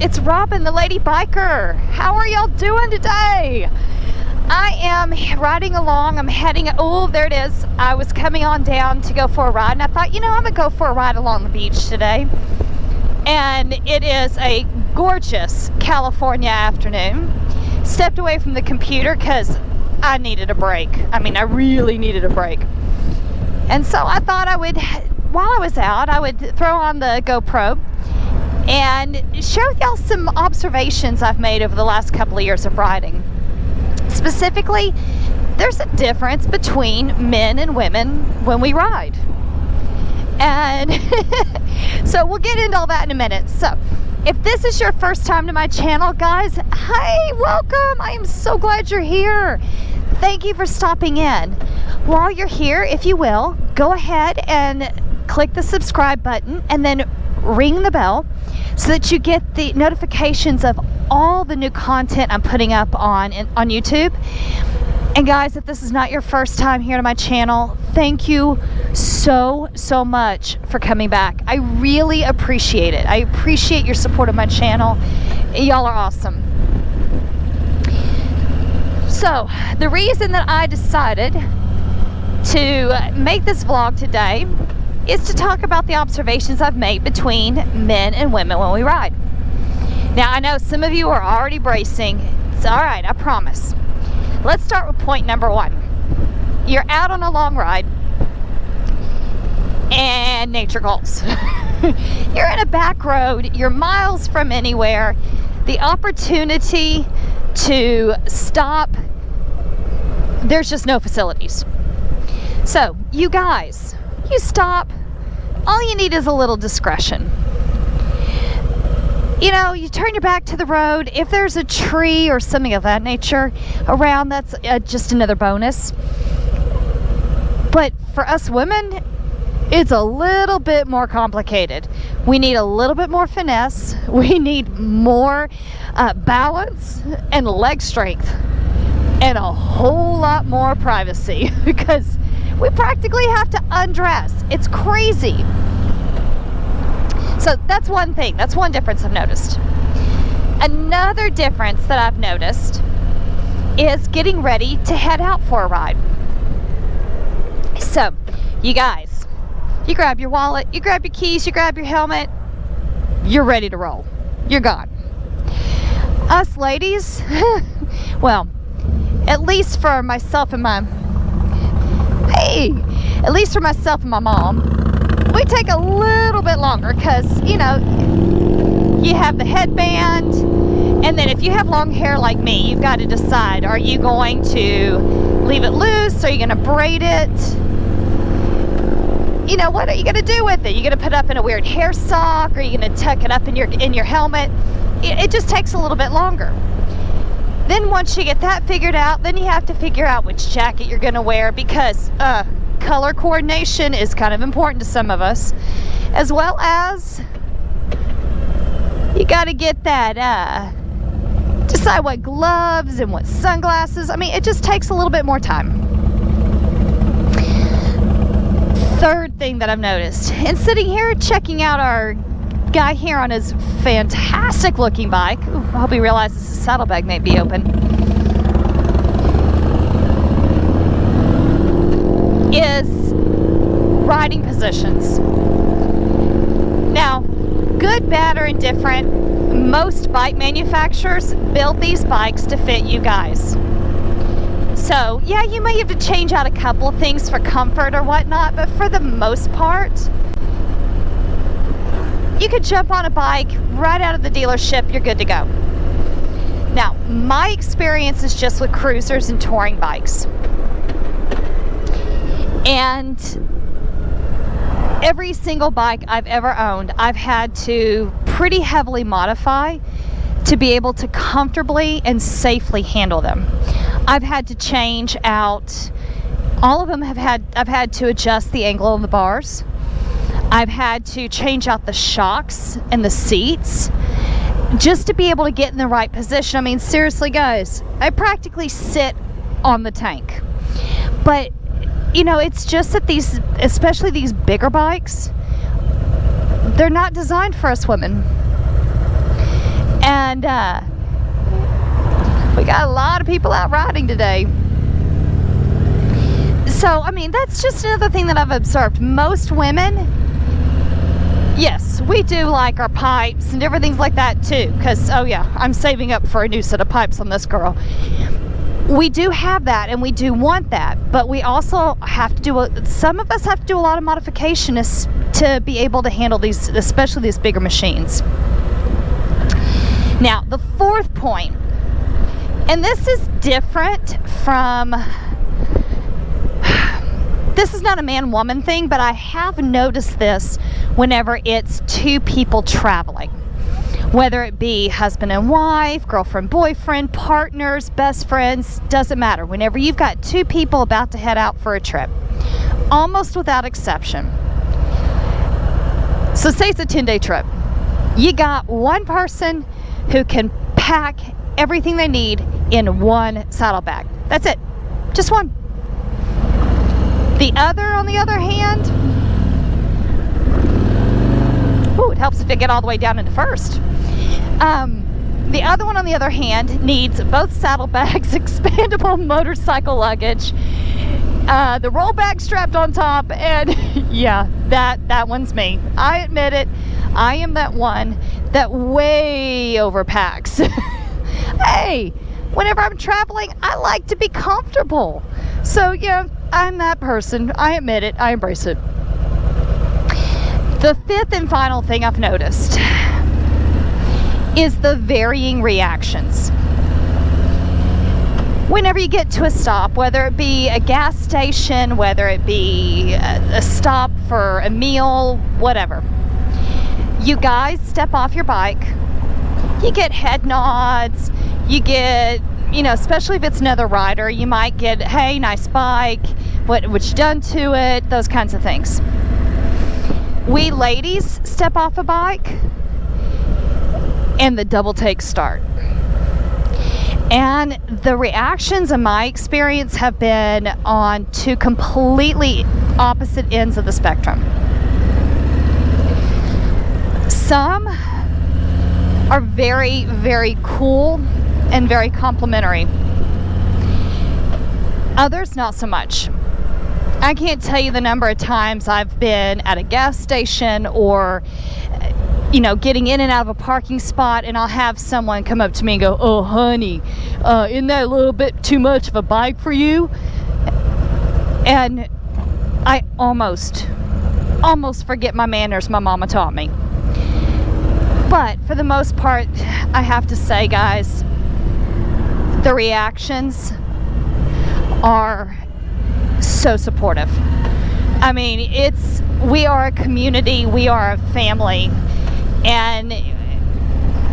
It's Robin, the lady biker. How are y'all doing today? I am riding along. I'm heading, oh, there it is. I was coming on down to go for a ride, and I thought, I'm going to go for a ride along the beach today. And it is a gorgeous California afternoon. Stepped away from the computer because I needed a break. I really needed a break. And so I thought while I was out, I would throw on the GoPro and share with y'all some observations I've made over the last couple of years of riding. Specifically, there's a difference between men and women when we ride. And so we'll get into all that in a minute. So if this is your first time to my channel, guys, hi, welcome. I am so glad you're here. Thank you for stopping in. While you're here, if you will, go ahead and click the subscribe button and then ring the bell so that you get the notifications of all the new content I'm putting up on YouTube. And guys, if this is not your first time here to my channel, thank you so much for coming back. I really appreciate it. I appreciate your support of my channel. Y'all are awesome. So the reason that I decided to make this vlog today is to talk about the observations I've made between men and women when we ride. Now, I know some of you are already bracing. It's all right, I promise. Let's start with point number one. You're out on a long ride and nature calls. You're in a back road, you're miles from anywhere. The opportunity to stop, there's just no facilities. So, you guys, you stop, all you need is a little discretion. You turn your back to the road. If there's a tree or something of that nature around, that's just another bonus. But for us women, it's a little bit more complicated. We need a little bit more finesse. We need more balance and leg strength and a whole lot more privacy because we practically have to undress. It's crazy. So that's one thing. That's one difference I've noticed. Another difference that I've noticed is getting ready to head out for a ride. So, you guys, you grab your wallet, you grab your keys, you grab your helmet, you're ready to roll. You're gone. Us ladies, well, at least for myself and my mom, we take a little bit longer because, you have the headband, and then if you have long hair like me, you've got to decide, are you going to leave it loose? Are you going to braid it? What are you going to do with it? Are you going to put it up in a weird hair sock? Or are you going to tuck it up in your helmet? It just takes a little bit longer. Then once you get that figured out, then you have to figure out which jacket you're going to wear because color coordination is kind of important to some of us, as well as you got to get that decide what gloves and what sunglasses. It just takes a little bit more time. Third thing that I've noticed, and sitting here checking out our guy here on his fantastic looking bike. Ooh, I hope he realizes his saddlebag may be open. Is riding positions. Now, good, bad, or indifferent, most bike manufacturers build these bikes to fit you guys. So, yeah, you may have to change out a couple of things for comfort or whatnot, but for the most part, you could jump on a bike right out of the dealership, you're good to go. Now, my experience is just with cruisers and touring bikes. And every single bike I've ever owned, I've had to pretty heavily modify to be able to comfortably and safely handle them. I've had to change out, all of them I've had to adjust the angle of the bars. I've had to change out the shocks and the seats just to be able to get in the right position. Seriously, guys, I practically sit on the tank. But it's just that especially these bigger bikes, they're not designed for us women. And we got a lot of people out riding today. So, I mean, that's just another thing that I've observed. Most women, yes, we do like our pipes and different things like that too. Because, oh yeah, I'm saving up for a new set of pipes on this girl. We do have that and we do want that. But we also have to do, some of us have to do a lot of modification to be able to handle these, especially these bigger machines. Now, the fourth point, and this is different from, this is not a man-woman thing, but I have noticed this whenever it's two people traveling. Whether it be husband and wife, girlfriend, boyfriend, partners, best friends, doesn't matter. Whenever you've got two people about to head out for a trip, almost without exception. So say it's a 10-day trip. You got one person who can pack everything they need in one saddlebag. That's it. Just one. The other, on the other hand, it helps if they get all the way down into first. The other one, on the other hand, needs both saddlebags, expandable motorcycle luggage, the roll bag strapped on top, and yeah, that one's me. I admit it. I am that one that way overpacks. Hey, whenever I'm traveling, I like to be comfortable. So yeah, I'm that person. I admit it. I embrace it. The fifth and final thing I've noticed is the varying reactions. Whenever you get to a stop, whether it be a gas station, whether it be a stop for a meal, whatever, you guys step off your bike, you get head nods, you get, you know, especially if it's another rider, you might get, hey, nice bike, what you done to it, those kinds of things. We ladies step off a bike and the double takes start. And the reactions in my experience have been on two completely opposite ends of the spectrum. Some are very, very cool and very complimentary. Others, not so much. I can't tell you the number of times I've been at a gas station or, you know, getting in and out of a parking spot, and I'll have someone come up to me and go, "Oh, honey, isn't that a little bit too much of a bike for you?" And I almost forget my manners my mama taught me. But for the most part, I have to say, guys, the reactions are so supportive. I mean, we are a community, we are a family, and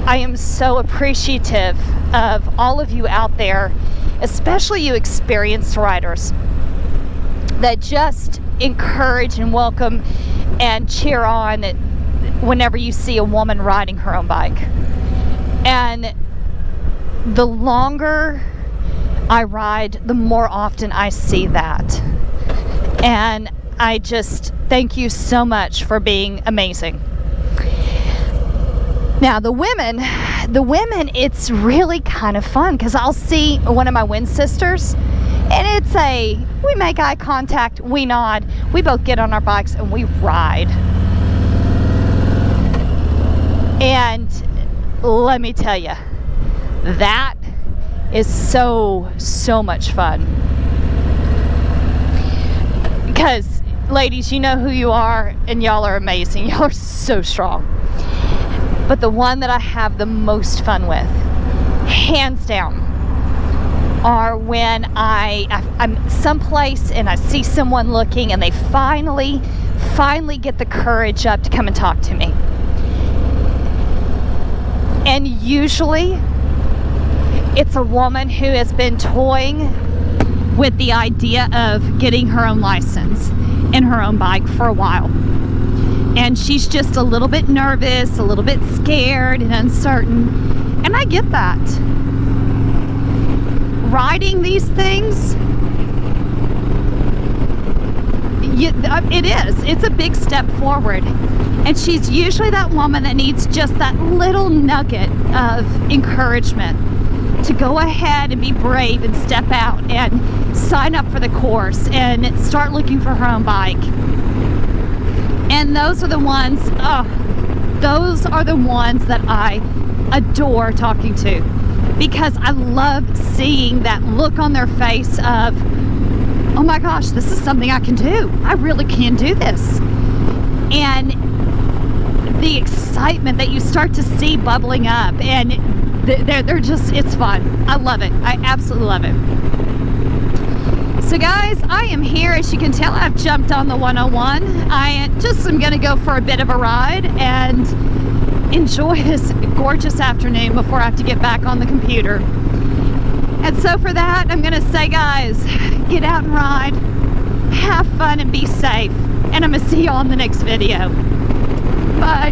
I am so appreciative of all of you out there, especially you experienced riders that just encourage and welcome and cheer on whenever you see a woman riding her own bike. And the longer I ride, the more often I see that. And I just thank you so much for being amazing. Now, the women, it's really kind of fun because I'll see one of my Win sisters and we make eye contact, we nod, we both get on our bikes and we ride. And let me tell you, that is so much fun. Because, ladies, you know who you are, and y'all are amazing. Y'all are so strong. But the one that I have the most fun with, hands down, are when I'm someplace and I see someone looking and they finally get the courage up to come and talk to me. And usually it's a woman who has been toying with the idea of getting her own license and her own bike for a while. And she's just a little bit nervous, a little bit scared and uncertain. And I get that. Riding these things, it is. It's a big step forward. And she's usually that woman that needs just that little nugget of encouragement to go ahead and be brave and step out and sign up for the course and start looking for her own bike. And those are the ones, those are the ones that I adore talking to, because I love seeing that look on their face of, oh my gosh, this is something I can do. I really can do this. And the excitement that you start to see bubbling up, and they're just, it's fun. I love it. I absolutely love it. So guys, I am here. As you can tell, I've jumped on the 101. I just am going to go for a bit of a ride and enjoy this gorgeous afternoon before I have to get back on the computer. And so for that, I'm going to say, guys, get out and ride, have fun, and be safe. And I'm going to see you on the next video. Bye.